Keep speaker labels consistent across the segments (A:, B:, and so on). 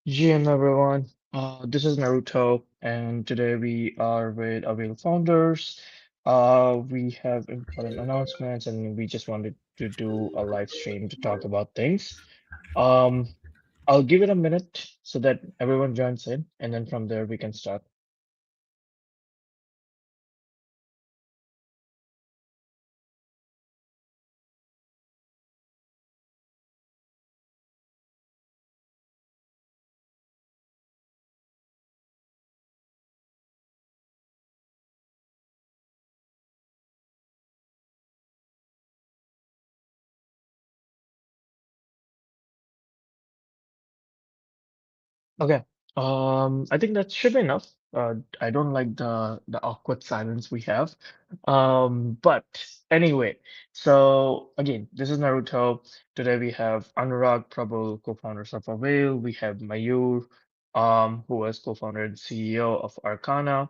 A: GM everyone, this is Naruto, and today we are with Avail founders. We have important announcements, and we just wanted to do a live stream to talk about things. Um, I'll give it a minute so that everyone joins in, and then from there we can start. Okay. I think that should be enough. I don't like the awkward silence we have. But anyway, so again, this is Naruto. Today we have Anurag Prabhu, co-founders of Avail. We have Mayur, who was co-founder and CEO of Arcana.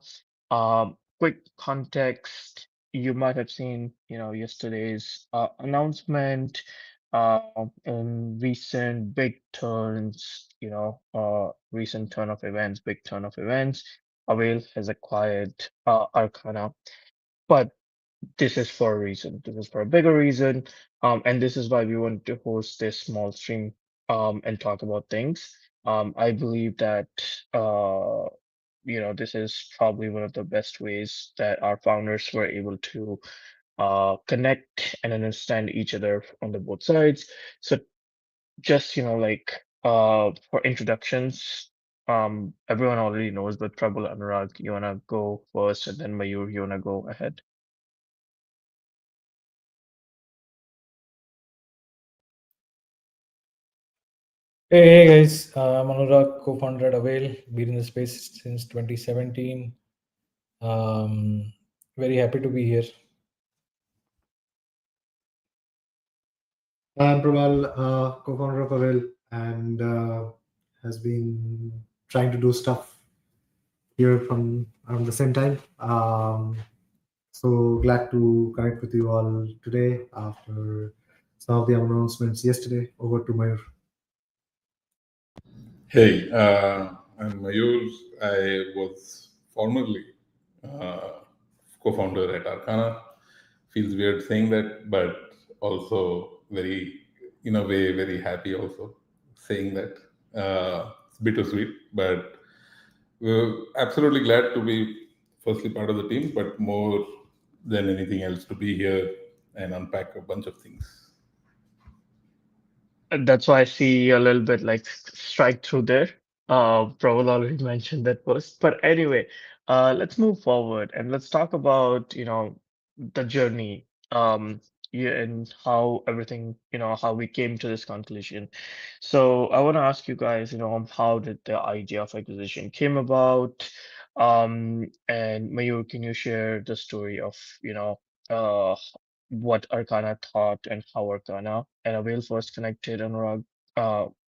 A: Quick context, you might have seen, yesterday's announcement in recent big turns, recent turn of events, big turn of events, Avail has acquired Arcana, but this is for a reason. This is for a bigger reason, and this is why we want to host this small stream and talk about things. I believe that this is probably one of the best ways that our founders were able to connect and understand each other on the both sides. So just, for introductions, everyone already knows, but Prabal, Anurag, you wanna go first, and then Mayur, you wanna go ahead.
B: Hey guys, I'm Anurag, co-founder at Avail. Been in the space since 2017. Very happy to be here.
C: I'm Pramal, co-founder of Avail, and has been trying to do stuff here from around the same time. So glad to connect with you all today after some of the announcements yesterday. Over to Mayur.
D: Hey, I'm Mayur. I was formerly uh, co-founder at Arcana. Feels weird saying that, but also very, in a way, very happy also saying that. It's bittersweet, but we're absolutely glad to be firstly part of the team, but more than anything else to be here and unpack a bunch of things.
A: And that's why I see a little bit like strike through there. Prabal already mentioned that first, but anyway, let's move forward and let's talk about, the journey, yeah, and how everything, how we came to this conclusion. So I want to ask you guys, how did the idea of acquisition came about? And Mayur, can you share the story of, uh, what Arcana thought and how Arcana and Avail first connected Anurag,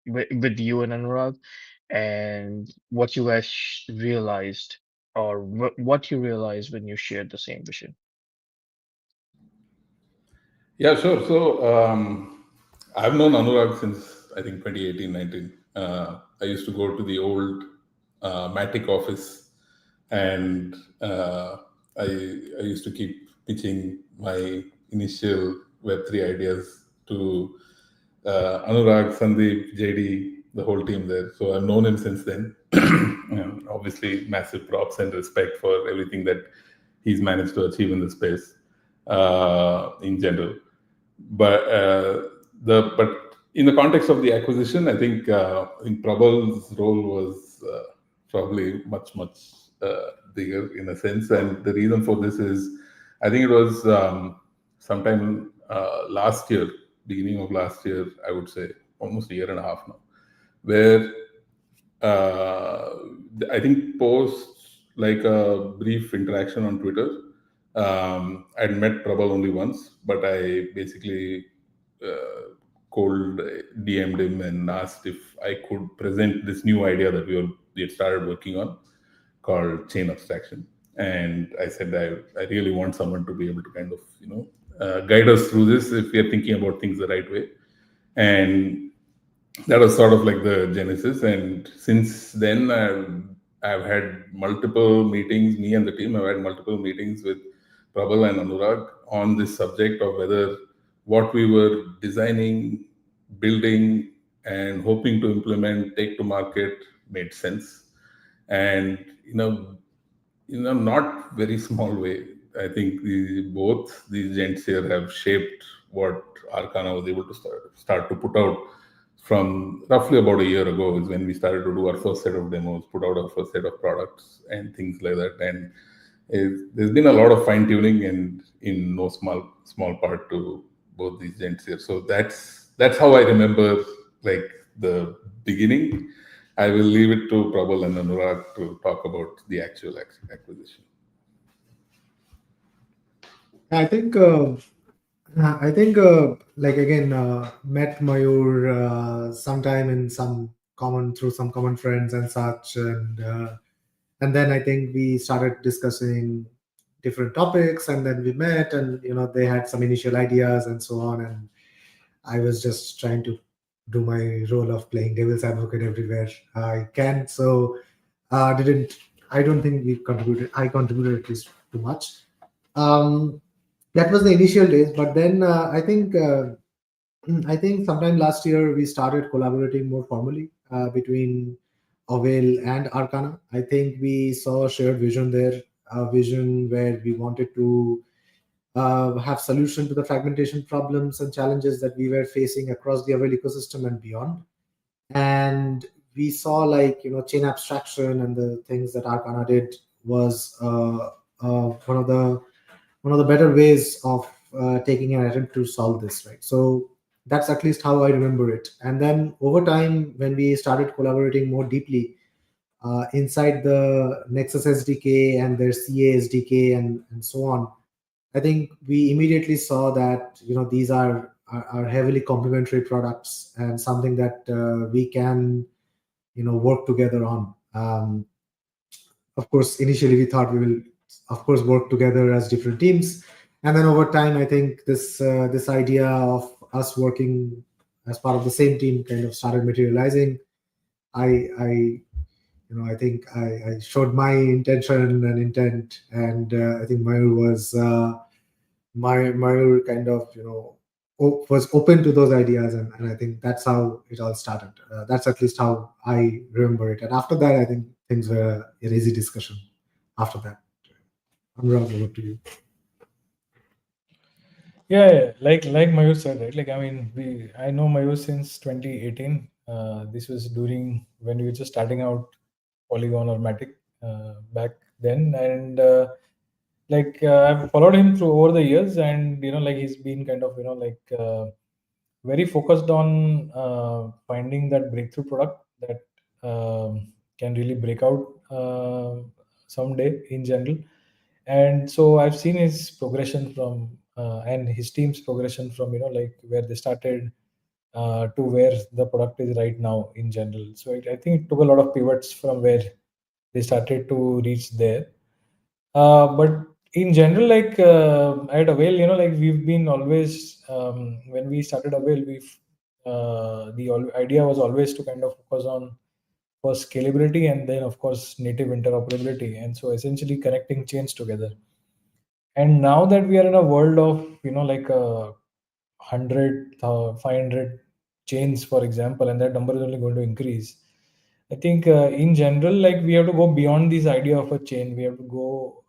A: with you and Anurag, and what you guys realized, or what you realized when you shared the same vision.
D: Yeah, sure. So I've known Anurag since I think 2018, 19. I used to go to the old Matic office, and I, I used to keep pitching my initial Web3 ideas to Anurag, Sandeep, JD, the whole team there. So I've known him since then. Obviously, massive props and respect for everything that he's managed to achieve in the space in general. But in the context of the acquisition, I think Prabal's role was probably much bigger in a sense, and the reason for this is I think it was sometime last year, beginning of last year, I would say almost a year and a half now, where uh, I think post like a brief interaction on Twitter. I'd met Prabal only once, but I basically cold DM'd him and asked if I could present this new idea that we had started working on called chain abstraction. And I said I really want someone to be able to kind of guide us through this if we are thinking about things the right way. And that was sort of like the genesis. And since then, I've had multiple meetings. Me and the team have had multiple meetings with Prabal and Anurag on this subject of whether what we were designing, building, and hoping to implement, take to market made sense. And not very small way. I think both these gents here have shaped what Arcana was able to start to put out. From roughly about a year ago is when we started to do our first set of demos, put out our first set of products and things like that. And there's been a lot of fine tuning, and in no small part to both these gents here. So that's how I remember like the beginning. I will leave it to Prabal and Anurag to talk about the actual acquisition.
C: I think like again met Mayur sometime in through some common friends and such, and then I think we started discussing different topics, and then we met, and they had some initial ideas and so on, and I was just trying to do my role of playing devil's advocate everywhere I can. So didn't I don't think I contributed at least too much. That was the initial days, but then I think sometime last year we started collaborating more formally between Avail and Arcana. I think we saw a shared vision there, a vision where we wanted to have solution to the fragmentation problems and challenges that we were facing across the Avail ecosystem and beyond. And we saw chain abstraction and the things that Arcana did was one of the better ways of taking an attempt to solve this, right? So that's at least how I remember it. And then over time, when we started collaborating more deeply inside the Nexus SDK and their CA SDK and so on, I think we immediately saw that these are heavily complementary products and something that we can work together on. Of course, initially we thought we will, of course, work together as different teams, and then over time, I think this idea of us working as part of the same team kind of started materializing. I think I showed my intention and intent, and I think Mayur was Mayur kind of was open to those ideas, and I think that's how it all started. That's at least how I remember it. And after that, I think things were an easy discussion. After that, Anurag, over to you.
B: Yeah, like Mayur said, right? I know Mayur since 2018. This was during when we were just starting out Polygon or Matic back then, and I've followed him through over the years, and he's been kind of very focused on finding that breakthrough product that can really break out someday in general. And so I've seen his progression from and his team's progression from where they started to where the product is right now in general. So I think it took a lot of pivots from where they started to reach there. But in general, at Avail, we've been always when we started Avail, the idea was always to kind of focus on first scalability and then of course native interoperability, and so essentially connecting chains together. And now that we are in a world of 100 500 chains, for example, and that number is only going to increase, I think in general, we have to go beyond this idea of a chain. We have to go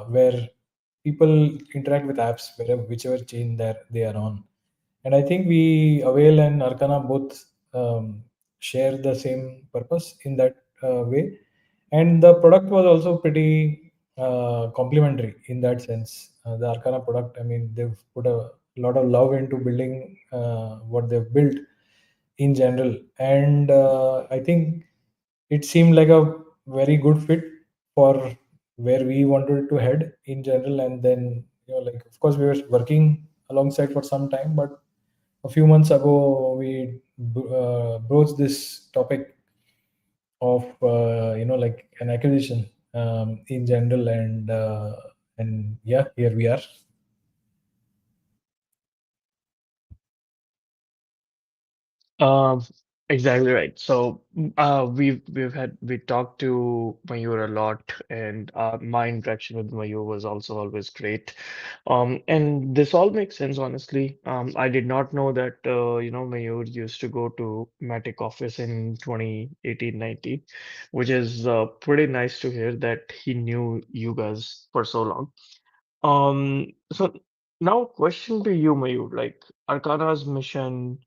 B: where people interact with apps, whichever chain that they are on. And I think Avail and Arcana both share the same purpose in that way. And the product was also pretty complementary in that sense. The Arcana product, I mean, they've put a lot of love into building what they've built in general. And I think it seemed like a very good fit for where we wanted to head in general. And then, of course, we were working alongside for some time, but a few months ago, we broached this topic of an acquisition in general, and yeah, here we are.
A: Um, exactly right. So, we talked to Mayur a lot, and my interaction with Mayur was also always great. And this all makes sense, honestly. I did not know that Mayur used to go to Matic office in 2018, 19, which is pretty nice to hear that he knew you guys for so long. So now question to you, Mayur, like Arcana's mission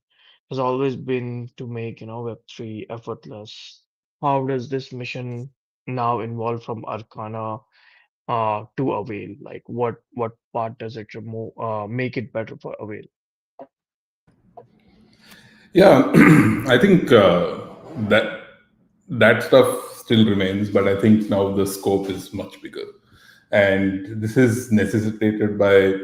A: has always been to make, Web3 effortless. How does this mission now involve from Arcana to Avail? Like what part does it remove make it better for Avail?
D: Yeah, I think that that stuff still remains, but I think now the scope is much bigger, and this is necessitated by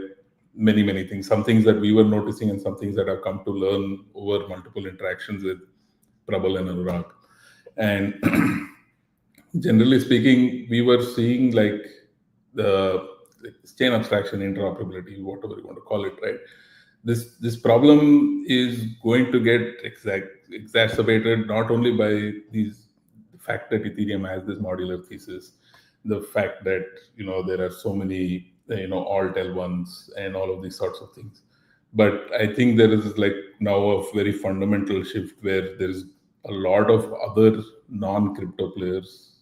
D: many things. Some things that we were noticing, and some things that I've come to learn over multiple interactions with Prabal and Anurag. And generally speaking, we were seeing like the chain abstraction, interoperability, whatever you want to call it, right? This problem is going to get exacerbated not only by these the fact that Ethereum has this modular thesis, the fact that there are so many alt L1s and all of these sorts of things, but I think there is like now a very fundamental shift where there is a lot of other non-crypto players,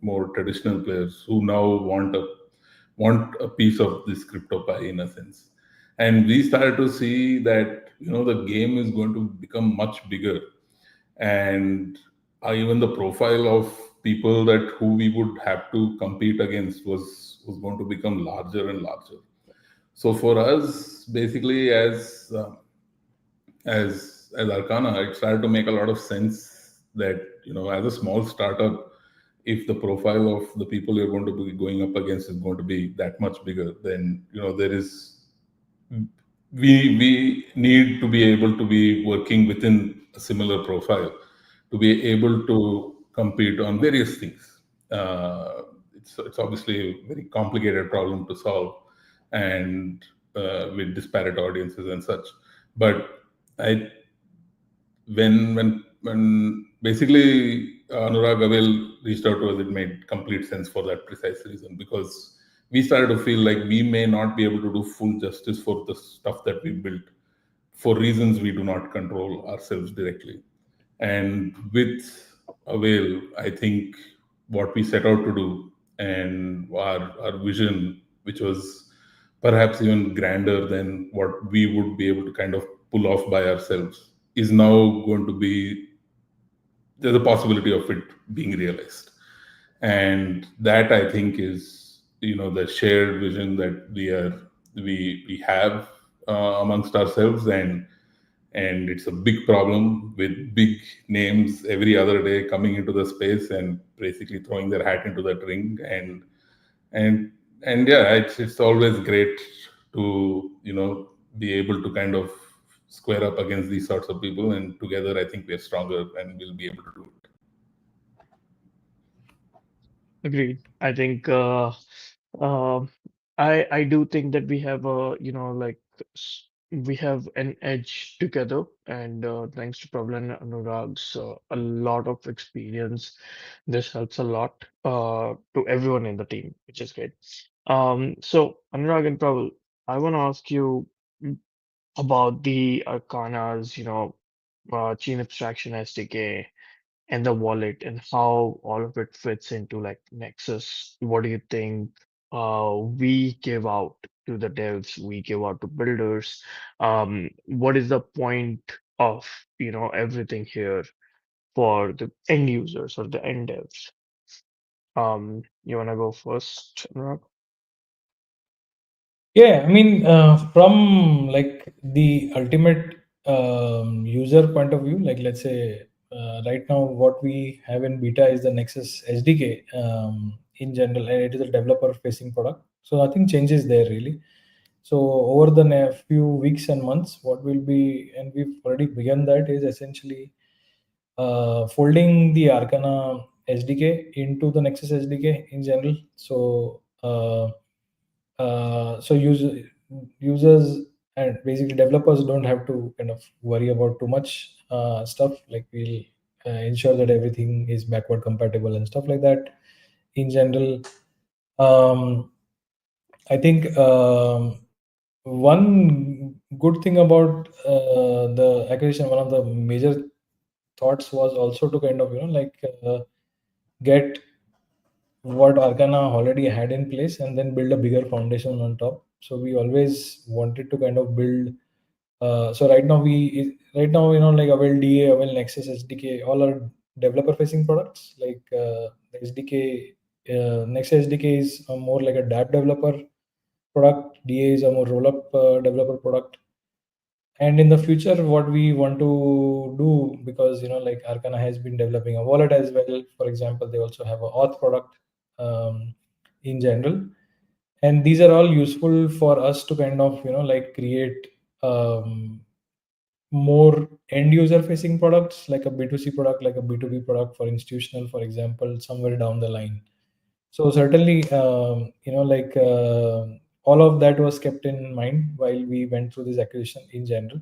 D: more traditional players who now want a piece of this crypto pie in a sense. And we started to see that the game is going to become much bigger, and even the profile of people that who we would have to compete against was going to become larger and larger. So for us, basically, as Arcana, it started to make a lot of sense that as a small startup, if the profile of the people you're going to be going up against is going to be that much bigger, then there is we need to be able to be working within a similar profile to be able to compete on various things. It's obviously a very complicated problem to solve, and with disparate audiences and such. But I when basically Anurag Avail reached out to us, it made complete sense for that precise reason, because we started to feel like we may not be able to do full justice for the stuff that we built for reasons we do not control ourselves directly. And with Avail, I think what we set out to do and our vision, which was perhaps even grander than what we would be able to kind of pull off by ourselves, is now going to be there's a possibility of it being realized. And that I think is the shared vision that we have amongst ourselves, and it's a big problem with big names every other day coming into the space and basically throwing their hat into that ring. And yeah, it's always great to be able to kind of square up against these sorts of people, and together I think we're stronger and we'll be able to do it.
A: Agreed. I think uh, I do think that we have a we have an edge together, and thanks to Prabal and Anurag's a lot of experience, this helps a lot to everyone in the team, which is great. So Anurag and Prabal, I want to ask you about the Arcana's chain abstraction SDK and the wallet and how all of it fits into like Nexus. What do you think we give out to the devs, we give out to builders? What is the point of everything here for the end users or the end devs? You wanna go first, Anurag?
B: Yeah, I mean, from like the ultimate user point of view, like let's say right now what we have in beta is the Nexus SDK in general, and it is a developer-facing product. So nothing changes there really. So over the few weeks and months, what will be, and we've already begun that, is essentially folding the Arcana SDK into the Nexus SDK in general. So users and basically developers don't have to kind of worry about too much stuff. Like we'll ensure that everything is backward compatible and stuff like that. In general, I think one good thing about the acquisition, one of the major thoughts was also to kind of get what Arcana already had in place and then build a bigger foundation on top. So we always wanted to kind of build. So right now like Avail DA, Avail Nexus SDK, all are developer facing products. Like the SDK, Nexus SDK is more like a dApp developer product. DA is a more roll up developer product. And in the future, what we want to do, because like Arcana has been developing a wallet as well. For example, they also have a auth product in general, and these are all useful for us to kind of like create more end user facing products, like a B2C product, like a B2B product for institutional, for example, somewhere down the line. So certainly, all of that was kept in mind while we went through this acquisition in general.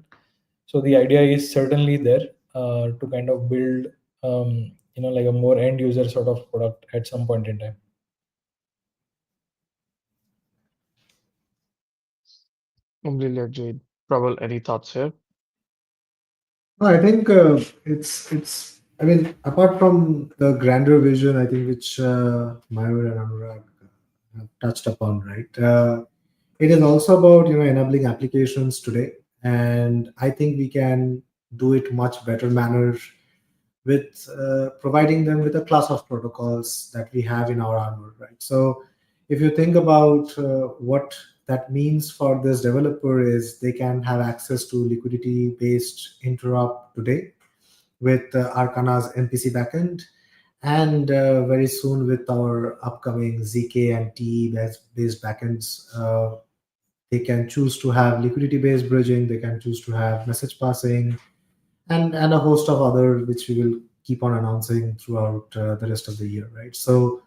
B: So the idea is certainly there to kind of build, like a more end user sort of product at some point in time.
A: Completely agreed. Prabal, any thoughts here?
C: No, I think it's. I mean, apart from the grander vision, I think which Mayur and Anurag have touched upon, right? It is also about enabling applications today, and I think we can do it much better manner with providing them with a class of protocols that we have in our armor, right? So if you think about what that means for this developer is they can have access to liquidity based interop today with Arcana's MPC backend, and very soon with our upcoming ZK and TE based backends. They can choose to have liquidity based bridging, they can choose to have message passing, and a host of other which we will keep on announcing throughout the rest of the year, right? So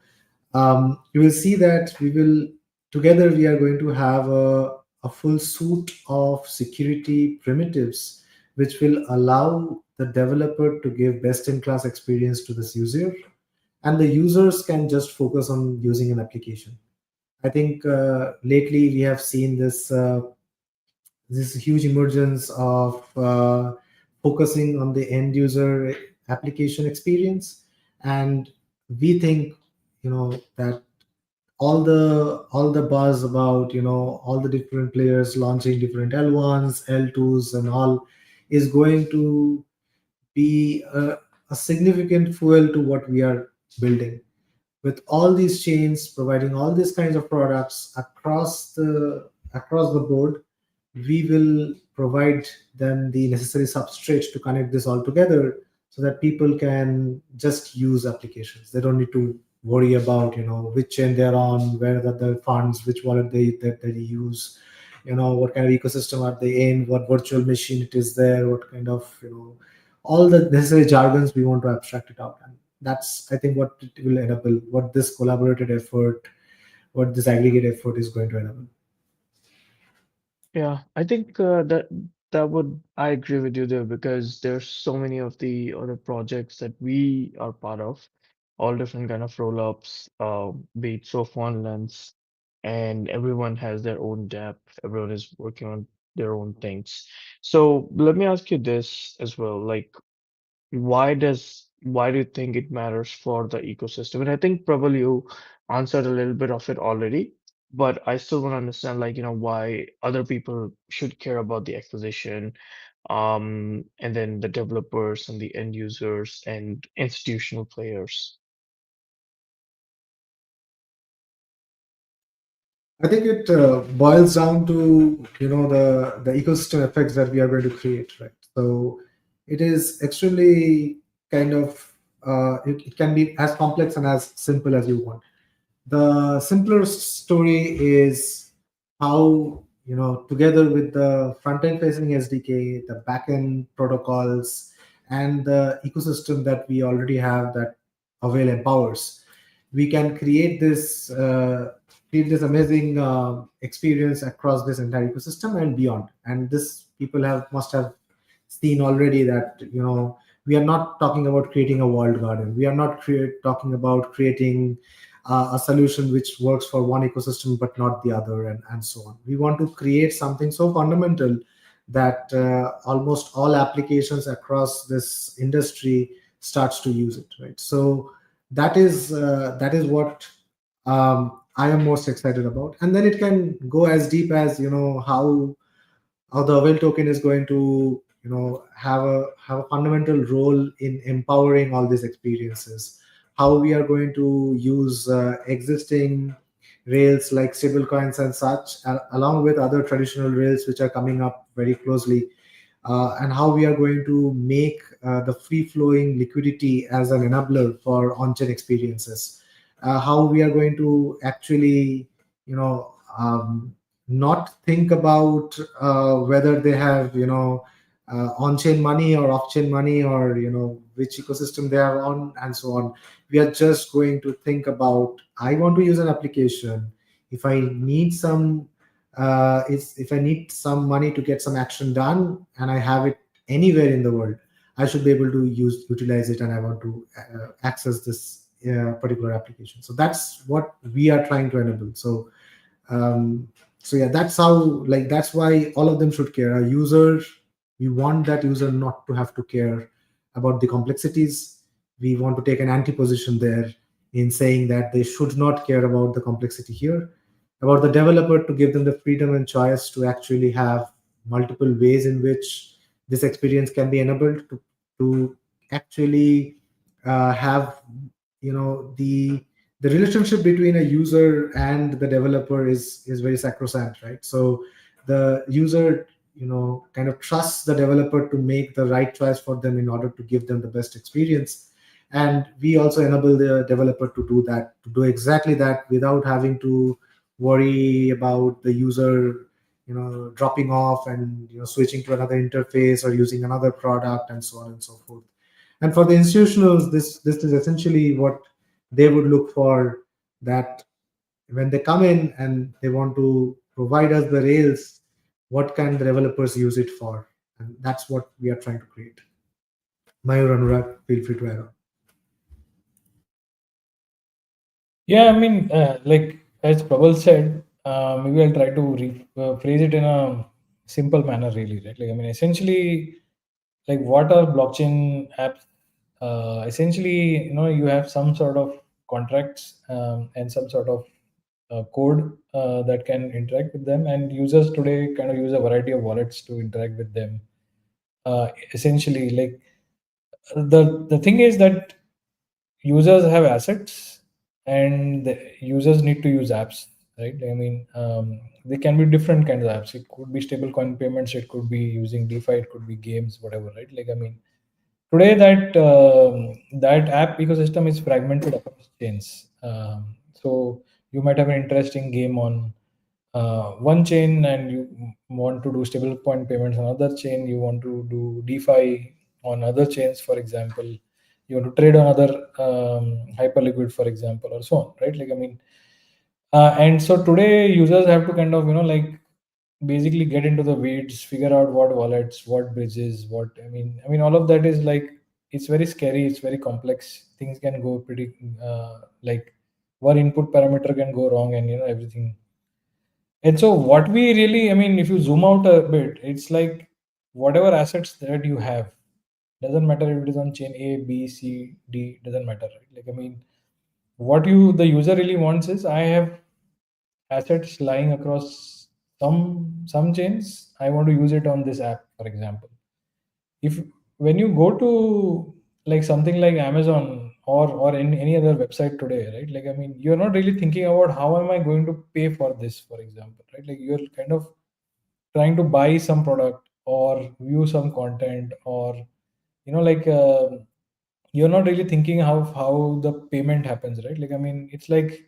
C: you will see that we are going to have a full suite of security primitives which will allow the developer to give best in class experience to this user, and the users can just focus on using an application. I think lately we have seen this huge emergence of focusing on the end user application experience, and we think that all the buzz about all the different players launching different L1s, L2s, and all is going to be a significant fuel to what we are building. With all these chains providing all these kinds of products across the board, we will provide them the necessary substrate to connect this all together so that people can just use applications. They don't need to worry about which chain they're on, where are the funds, which wallet they use, what kind of ecosystem are they in, what virtual machine it is there, what kind of all the necessary jargons we want to abstract it out. And that's, I think, what it will enable, what this collaborated effort, what this aggregate effort is going to enable.
A: Yeah, I think I agree with you there because there's so many of the other projects that we are part of, all different kind of roll-ups, be it so fun lens, and everyone has their own depth. Everyone is working on their own things. So let me ask you this as well, like why do you think it matters for the ecosystem? And I think probably you answered a little bit of it already, but I still want to understand, like, why other people should care about the acquisition, and then the developers and the end users and institutional players.
C: I think it boils down to the ecosystem effects that we are going to create, right? So it is extremely kind of it can be as complex and as simple as you want. The simpler story is how together with the front end facing SDK, the back end protocols, and the ecosystem that we already have that Avail empowers, we can create this create this amazing experience across this entire ecosystem and beyond. And this people have must have seen already that, we are not talking about creating a walled garden. We are not talking about creating a solution which works for one ecosystem but not the other, and so on. We want to create something so fundamental that almost all applications across this industry starts to use it, right? So that is what I am most excited about. And then it can go as deep as, how the Avail token is going to, have a fundamental role in empowering all these experiences. How we are going to use existing rails like stablecoins and such, along with other traditional rails which are coming up very closely, and how we are going to make the free flowing liquidity as an enabler for on-chain experiences. How we are going to actually, not think about whether they have, on-chain money or off-chain money, or which ecosystem they are on, and so on. We are just going to think about, I want to use an application. If I need some if I need some money to get some action done and I have it anywhere in the world, I should be able to utilize it, and I want to access this particular application. So that's what we are trying to enable. Um, so yeah, that's how, like, that's why all of them should care. A user, we want that user not to have to care about the complexities. We want to take an anti position there in saying that they should not care about the complexity here. About the developer, to give them the freedom and choice to actually have multiple ways in which this experience can be enabled, to actually have, the relationship between a user and the developer is very sacrosanct, right? So the user, kind of trusts the developer to make the right choice for them in order to give them the best experience. And we also enable the developer to do that, to do exactly that, without having to worry about the user, dropping off and, switching to another interface or using another product, and so on and so forth. And for the institutionals, this is essentially what they would look for, that when they come in and they want to provide us the rails, what can the developers use it for? And that's what we are trying to create. Mayur, Anurag, feel free to add on.
B: Yeah, I mean, like as Prabal said, maybe I'll try to phrase it in a simple manner, really, right? Like, I mean, essentially, like, what are blockchain apps? Essentially, you have some sort of contracts and some sort of code that can interact with them, and users today kind of use a variety of wallets to interact with them. Essentially, like, the thing is that users have assets and the users need to use apps, right? I mean, they can be different kinds of apps. It could be stablecoin payments, it could be using DeFi, it could be games, whatever, right? Like, I mean, today that app ecosystem is fragmented across chains. So you might have an interesting game on one chain, and you want to do stablecoin payments on another chain. You want to do DeFi on other chains, for example. You want to trade on other hyperliquid, for example, or so on, right? Like, I mean, and so today users have to kind of, like, basically get into the weeds, figure out what wallets, what bridges, what, I mean, all of that is like, it's very scary, it's very complex. Things can go pretty, like, one input parameter can go wrong, and everything. And so what we really, I mean, if you zoom out a bit, it's like whatever assets that you have, doesn't matter if it is on chain A, B, C, D, doesn't matter, right? Like, I mean, what the user really wants is, I have assets lying across some chains. I want to use it on this app, for example. If when you go to like something like Amazon or any other website today, right? Like, I mean, you're not really thinking about how am I going to pay for this, for example, right? Like, you're kind of trying to buy some product or view some content, or like, you're not really thinking how the payment happens, right? Like, I mean, it's like,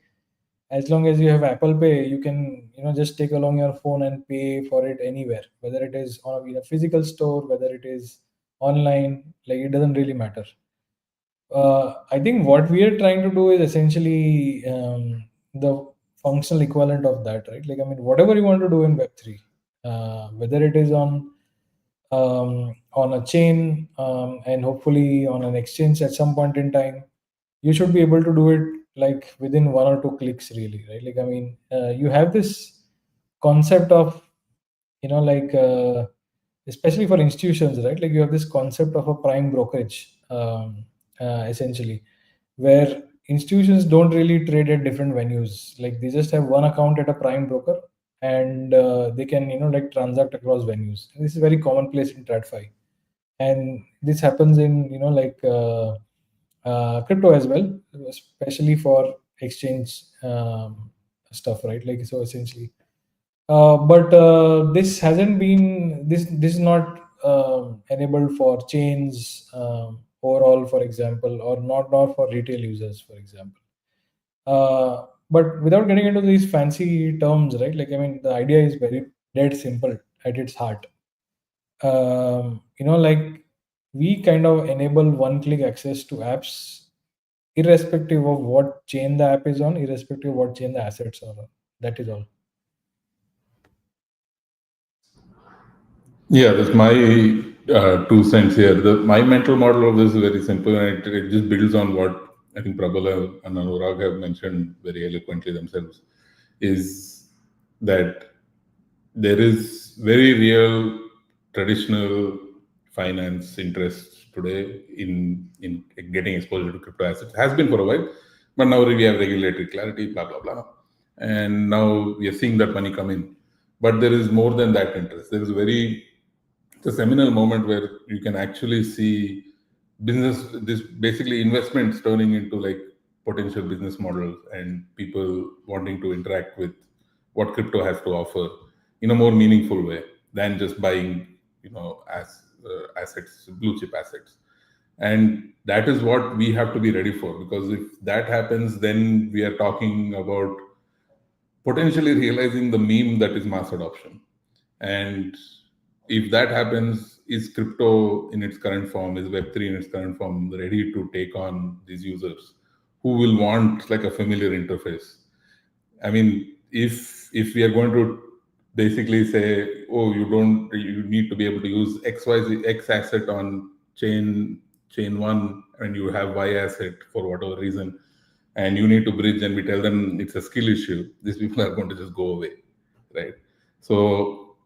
B: as long as you have Apple Pay, you can just take along your phone and pay for it anywhere, whether it is on a physical store, whether it is online. Like, it doesn't really matter. I think what we are trying to do is essentially the functional equivalent of that, right? Like, I mean, whatever you want to do in Web3, whether it is on a chain and hopefully on an exchange at some point in time, you should be able to do it like within 1 or 2 clicks, really, right? Like, I mean, you have this concept of, like, especially for institutions, right? Like, you have this concept of a prime brokerage, essentially, where institutions don't really trade at different venues. Like, they just have one account at a prime broker, and they can, like, transact across venues. And this is very commonplace in TradFi, and this happens in, like, crypto as well, especially for exchange stuff, right? Like, so essentially, but this hasn't been this is not enabled for chains overall, for example, or not for retail users, for example. But without getting into these fancy terms, right? Like, I mean, the idea is very dead simple at its heart. Like, we kind of enable one-click access to apps, irrespective of what chain the app is on, irrespective of what chain the assets are on. That is all.
D: Yeah, that's my 2 cents here. My mental model of this is very simple, and it just builds on what I think Prabal and Anurag have mentioned very eloquently themselves, is that there is very real traditional finance interest today in getting exposure to crypto assets. It has been for a while, but now we have regulatory clarity, blah, blah, blah. And now we are seeing that money come in. But there is more than that interest. There is it's a seminal moment where you can actually see this basically investments turning into like potential business models and people wanting to interact with what crypto has to offer in a more meaningful way than just buying, assets, blue chip assets. And that is what we have to be ready for, because if that happens, then we are talking about potentially realizing the meme that is mass adoption. And if that happens, is crypto in its current form, is Web3 in its current form ready to take on these users who will want like a familiar interface? I mean, if we are going to basically say, oh, you need to be able to use XYZ X asset on chain one, and you have Y asset for whatever reason, and you need to bridge, and we tell them it's a skill issue, these people are going to just go away, right? So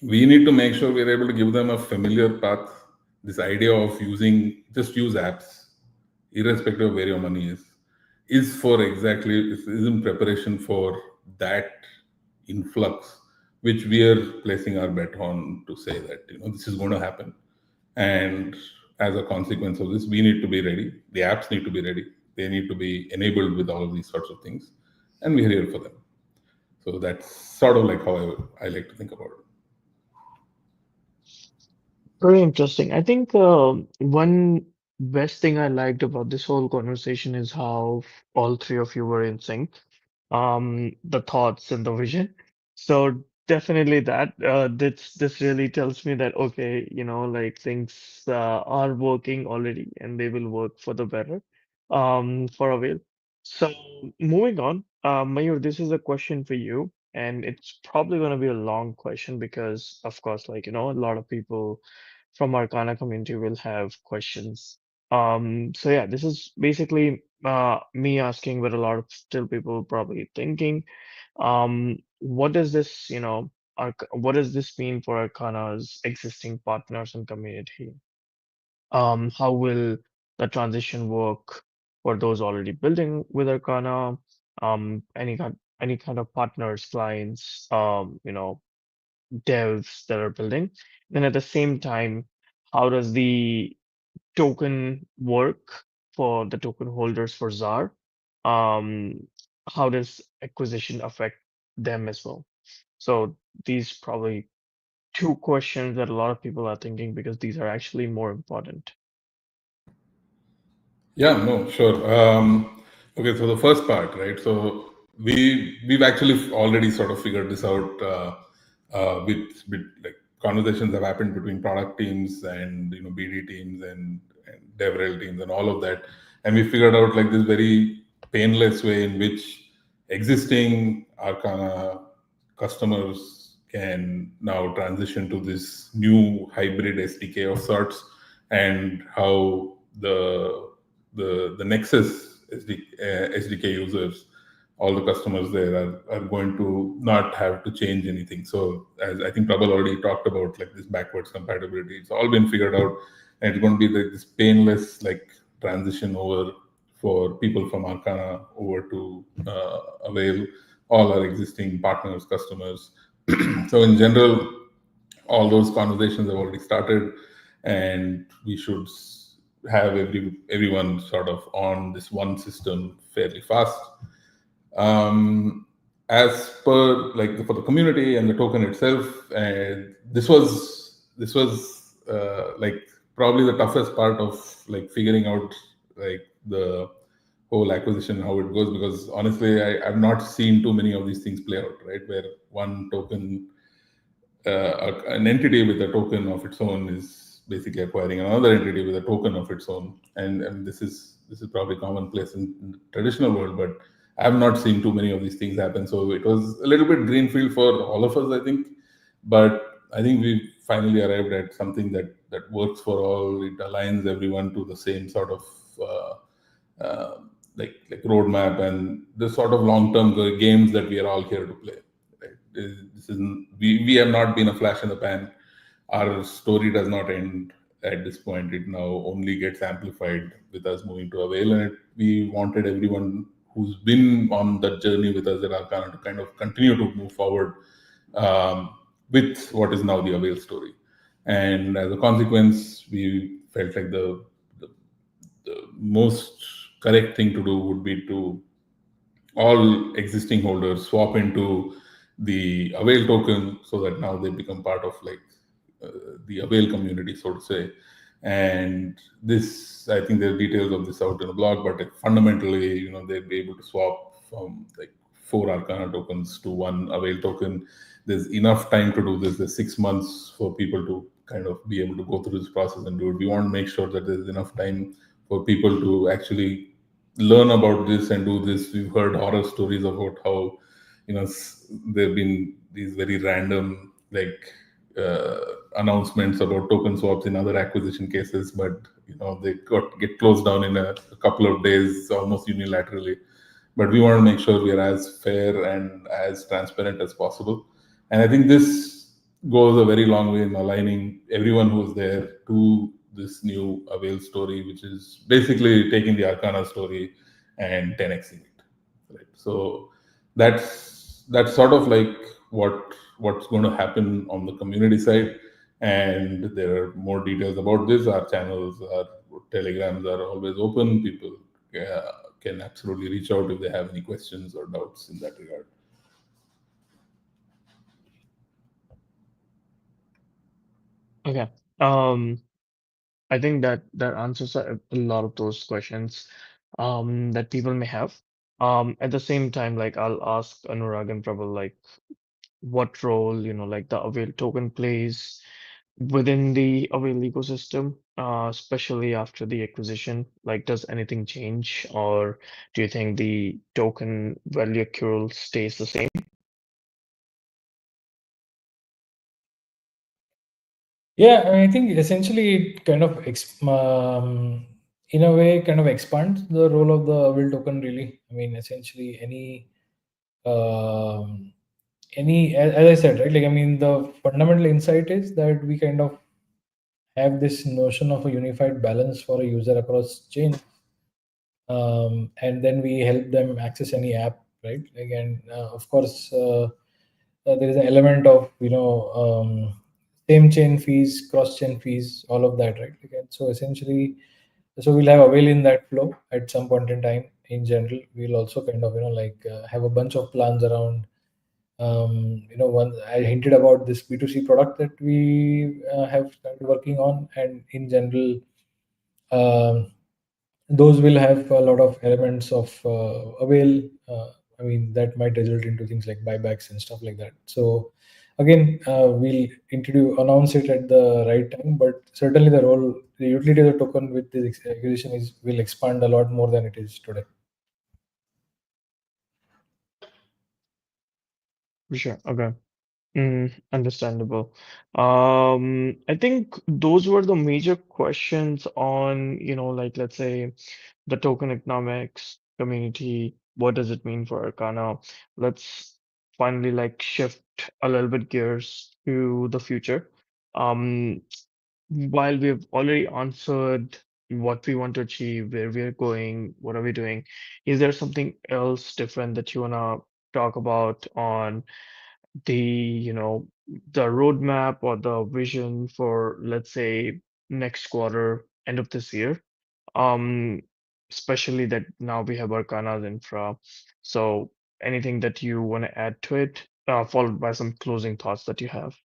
D: we need to make sure we're able to give them a familiar path. This idea of just use apps, irrespective of where your money is for exactly, is in preparation for that influx, which we are placing our bet on, to say that, this is going to happen. And as a consequence of this, we need to be ready. The apps need to be ready. They need to be enabled with all of these sorts of things. And we're here for them. So that's sort of like how I like to think about it.
A: Very interesting. I think one best thing I liked about this whole conversation is how all three of you were in sync. The thoughts and the vision. So definitely that. This really tells me that okay, like things are working already and they will work for the better. For Avail. So moving on, Mayur, this is a question for you, and it's probably going to be a long question because, of course, like a lot of people from Arcana community will have questions. So yeah, this is basically me asking what a lot of still people probably thinking. What does this, what does this mean for Arcana's existing partners and community? How will the transition work for those already building with Arcana? Any kind of partners, clients, devs that are building. Then at the same time, how does the token work for the token holders for ZAR? Um, how does acquisition affect them as well? So these probably two questions that a lot of people are thinking because these are actually more important.
D: Yeah, no, sure. Okay, so the first part, right? So we've actually already sort of figured this out with like conversations have happened between product teams and BD teams and DevRel teams and all of that, and we figured out like this very painless way in which existing Arcana customers can now transition to this new hybrid SDK of sorts, and how the Nexus SDK users, all the customers there are going to not have to change anything. So as I think Prabal already talked about, like this backwards compatibility, it's all been figured out, and it's going to be like this painless like transition over for people from Arcana over to Avail, all our existing partners, customers. So in general, all those conversations have already started, and we should have everyone sort of on this one system fairly fast. As per like for the community and the token itself, and this was like probably the toughest part of like figuring out like the whole acquisition, how it goes, because honestly I've not seen too many of these things play out, right, where one token, an entity with a token of its own is basically acquiring another entity with a token of its own, and this is probably commonplace in the traditional world, but I have not seen too many of these things happen. So it was a little bit greenfield for all of us, I think, but I think we finally arrived at something that works for all. It aligns everyone to the same sort of like roadmap and the sort of long-term games that we are all here to play. Right? This is we have not been a flash in the pan. Our story does not end at this point. It now only gets amplified with us moving to Avail, and we wanted everyone who's been on that journey with us at Arcana to kind of continue to move forward with what is now the Avail story. And as a consequence, we felt like the most correct thing to do would be to all existing holders swap into the Avail token, so that now they become part of like the Avail community, so to say. And this, I think there are details of this out in the blog, but fundamentally, you know, they'll be able to swap from like 4 Arcana tokens to 1 Avail token. There's enough time to do this. There's 6 months for people to kind of be able to go through this process and do it. We want to make sure that there's enough time for people to actually learn about this and do this. We've heard horror stories about how, you know, there've been these very random like announcements about token swaps in other acquisition cases, but you know they get closed down in a couple of days, almost unilaterally. But we want to make sure we are as fair and as transparent as possible. And I think this goes a very long way in aligning everyone who's there to this new Avail story, which is basically taking the Arcana story and 10xing it. Right. So that's sort of like what's going to happen on the community side. And there are more details about this. Our channels, our telegrams are always open. People can absolutely reach out if they have any questions or doubts in that regard.
A: Okay. I think that answers a lot of those questions that people may have. At the same time, like I'll ask Anurag and Prabal like what role, like the Avail token plays within the Avail ecosystem, especially after the acquisition. Like, does anything change, or do you think the token value accrual stays the same?
B: Yeah, I mean, I think essentially it kind of in a way kind of expands the role of the Avail token. Really, I mean, essentially as I said, right? Like, I mean, the fundamental insight is that we kind of have this notion of a unified balance for a user across chain, and then we help them access any app, right? Again, of course, there is an element of same chain fees, cross chain fees, all of that, right? Again, so essentially, so we'll have Avail in that flow at some point in time. In general, we'll also kind of have a bunch of plans around. One I hinted about this B2C product that we have started working on, and in general, um, those will have a lot of elements of Avail. I mean, that might result into things like buybacks and stuff like that. So again, we'll announce it at the right time, but certainly the utility of the token with this acquisition will expand a lot more than it is today.
A: For sure. Okay. Understandable. I think those were the major questions on, like let's say the token economics community. What does it mean for Arcana? Let's finally like shift a little bit gears to the future. Um, while we've already answered what we want to achieve, where we're going, what are we doing, is there something else different that you wanna talk about on the, the roadmap or the vision for, let's say, next quarter, end of this year? Um, Especially that now we have Arcana's infra. So anything that you want to add to it, followed by some closing thoughts that you have.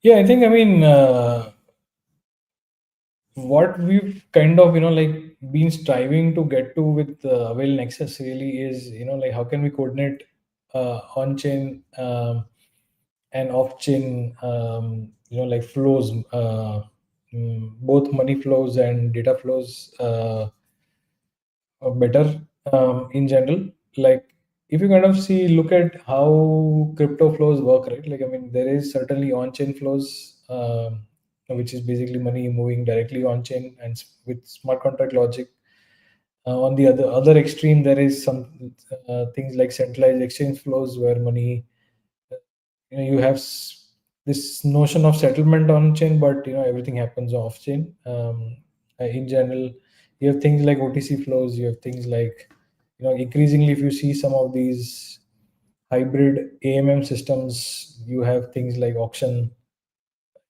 B: Yeah, I think, I mean, what we've kind of, like been striving to get to with Avail Nexus really is, like how can we coordinate on-chain and off-chain, like flows, both money flows and data flows better in general. Like if you kind of look at how crypto flows work, right? Like, I mean, there is certainly on-chain flows, which is basically money moving directly on-chain and with smart contract logic. On the other extreme, there is some things like centralized exchange flows where money, you have this notion of settlement on chain, but everything happens off chain. In general, you have things like OTC flows. You have things like, increasingly, if you see some of these hybrid AMM systems, you have things like auction,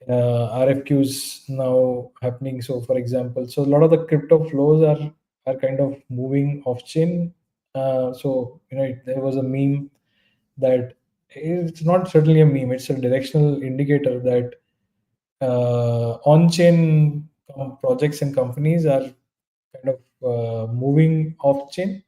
B: RFQs now happening. So, for example, so a lot of the crypto flows are kind of moving off chain. So there was a meme that it's not certainly a meme; it's a directional indicator that on-chain projects and companies are kind of moving off-chain,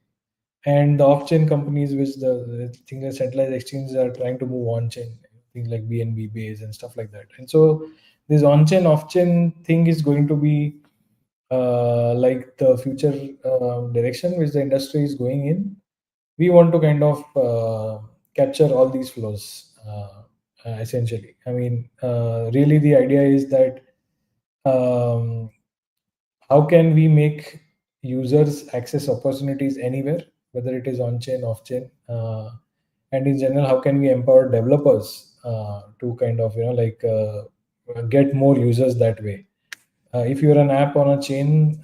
B: and the off-chain companies, which the things like centralized exchanges are trying to move on-chain, things like BNB, Base, and stuff like that. And so this on-chain, off-chain thing is going to be like the future direction which the industry is going in. We want to kind of capture all these flows essentially. I mean, really the idea is that um, how can we make users access opportunities anywhere, whether it is on chain, off chain, and in general, how can we empower developers to kind of get more users that way. If you're an app on a chain,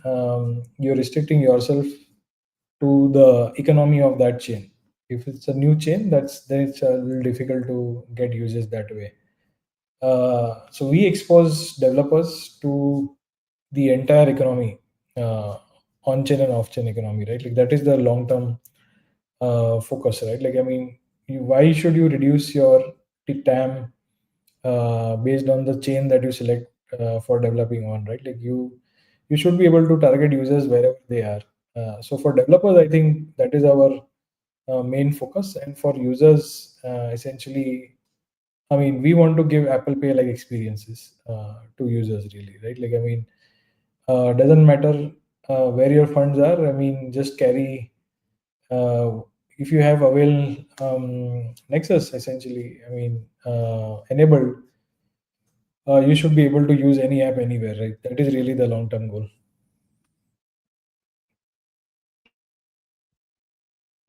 B: you're restricting yourself to the economy of that chain. If it's a new chain, then it's a little difficult to get users that way. So we expose developers to the entire economy, on-chain and off-chain economy, right? Like that is the long-term focus, right? Like, I mean, why should you reduce your TAM based on the chain that you select for developing on, right? Like you should be able to target users wherever they are. So for developers, I think that is our main focus, and for users, essentially, I mean, we want to give Apple Pay like experiences to users, really, right? Like, I mean, doesn't matter where your funds are. I mean, just carry. If you have Avail Nexus, essentially, I mean, enabled, you should be able to use any app anywhere, right? That is really the long-term goal.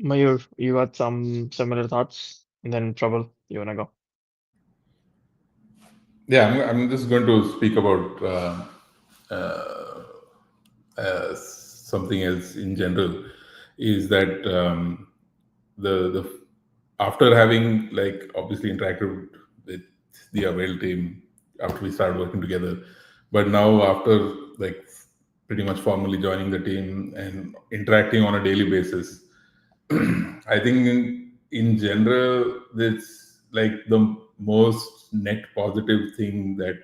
A: Mayur, you had some similar thoughts, and then Trouble, you wanna go?
D: Yeah, I'm just going to speak about something else in general. Is that the after having like obviously interacted with the Avail team after we started working together, but now after like pretty much formally joining the team and interacting on a daily basis, I think in general, it's like the most net positive thing that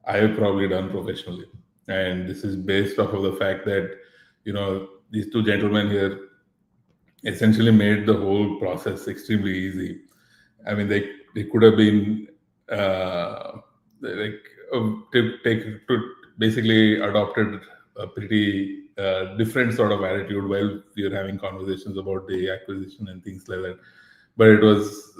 D: I have probably done professionally. And this is based off of the fact that, these two gentlemen here essentially made the whole process extremely easy. I mean, they could have been like to basically adopted a pretty different sort of attitude while we were having conversations about the acquisition and things like that. But it was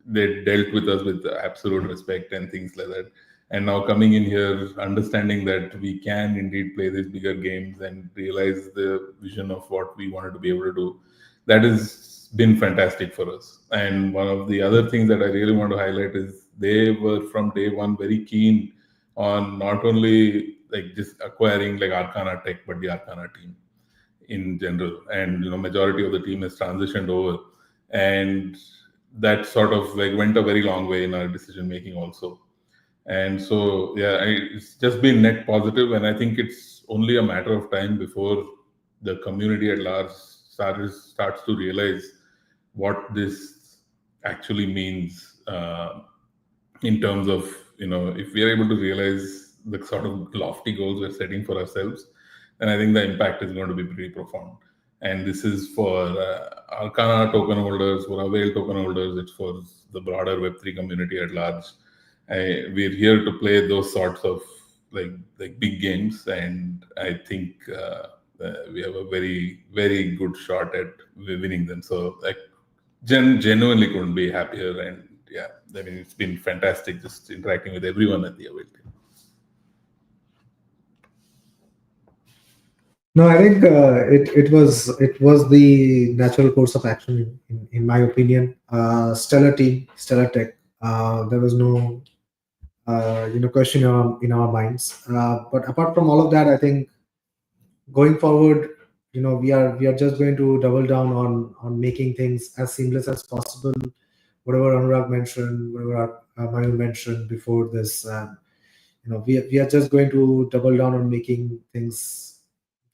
D: they dealt with us with absolute respect and things like that. And now coming in here, understanding that we can indeed play these bigger games and realize the vision of what we wanted to be able to do, that has been fantastic for us. And one of the other things that I really want to highlight is they were from day one very keen on not only like just acquiring like Arcana tech, but the Arcana team in general. And majority of the team has transitioned over, and that sort of like went a very long way in our decision making also. And so yeah, it's just been net positive, and I think it's only a matter of time before the community at large starts to realize what this actually means, in terms of, if we are able to realize the sort of lofty goals we're setting for ourselves, then I think the impact is going to be pretty profound. And this is for Arcana token holders, for Avail token holders, it's for the broader Web3 community at large. We're here to play those sorts of like big games, and I think we have a very, very good shot at winning them. So like genuinely couldn't be happier. And yeah, I mean, it's been fantastic just interacting with everyone at the Avail team.
C: No, I think it was the natural course of action in my opinion. Stellar team, stellar tech. There was no question in our minds. But apart from all of that, I think going forward, we are just going to double down on making things as seamless as possible. Whatever Anurag mentioned, whatever Mayur mentioned before this, we are just going to double down on making things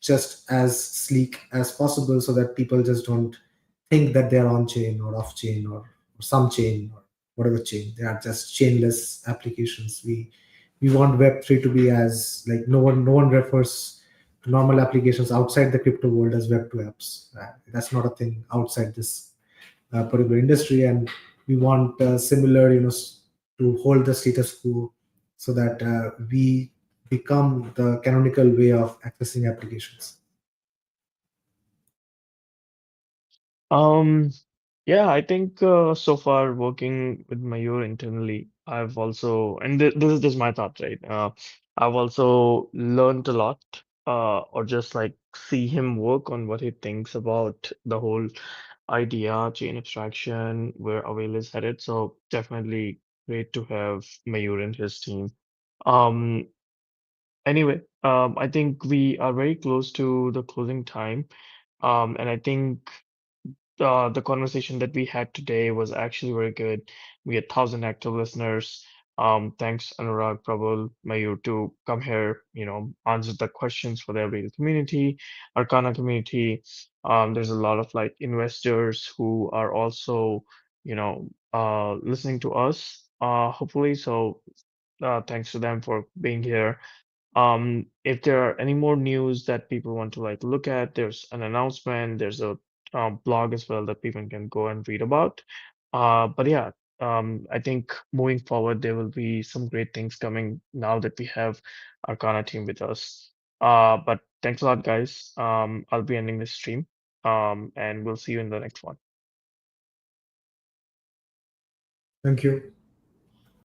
C: just as sleek as possible, so that people just don't think that they're on chain or off chain or some chain or whatever chain. They are just chainless applications. We want Web3 to be as like no one refers to normal applications outside the crypto world as Web2 apps. That's not a thing outside this particular industry, and we want similar, to hold the status quo, so that we become the canonical way of accessing applications.
A: Um, yeah, I think so far working with Mayur internally, I've also, and this is just my thoughts, right? I've also learned a lot, or just like see him work on what he thinks about the whole idea, chain abstraction, where Avail is headed. So definitely great to have Mayur and his team. Um, anyway, I think we are very close to the closing time. And I think the conversation that we had today was actually very good. We had 1,000 active listeners. Thanks, Anurag, Prabal, Mayur, to come here, answer the questions for the Avail community, Arcana community. There's a lot of like investors who are also, listening to us, hopefully. So, thanks to them for being here. If there are any more news that people want to like look at, there's an announcement, there's a blog as well that people can go and read about. But yeah, I think moving forward, there will be some great things coming now that we have Arcana team with us. But thanks a lot, guys. I'll be ending this stream, and we'll see you in the next one.
C: Thank you.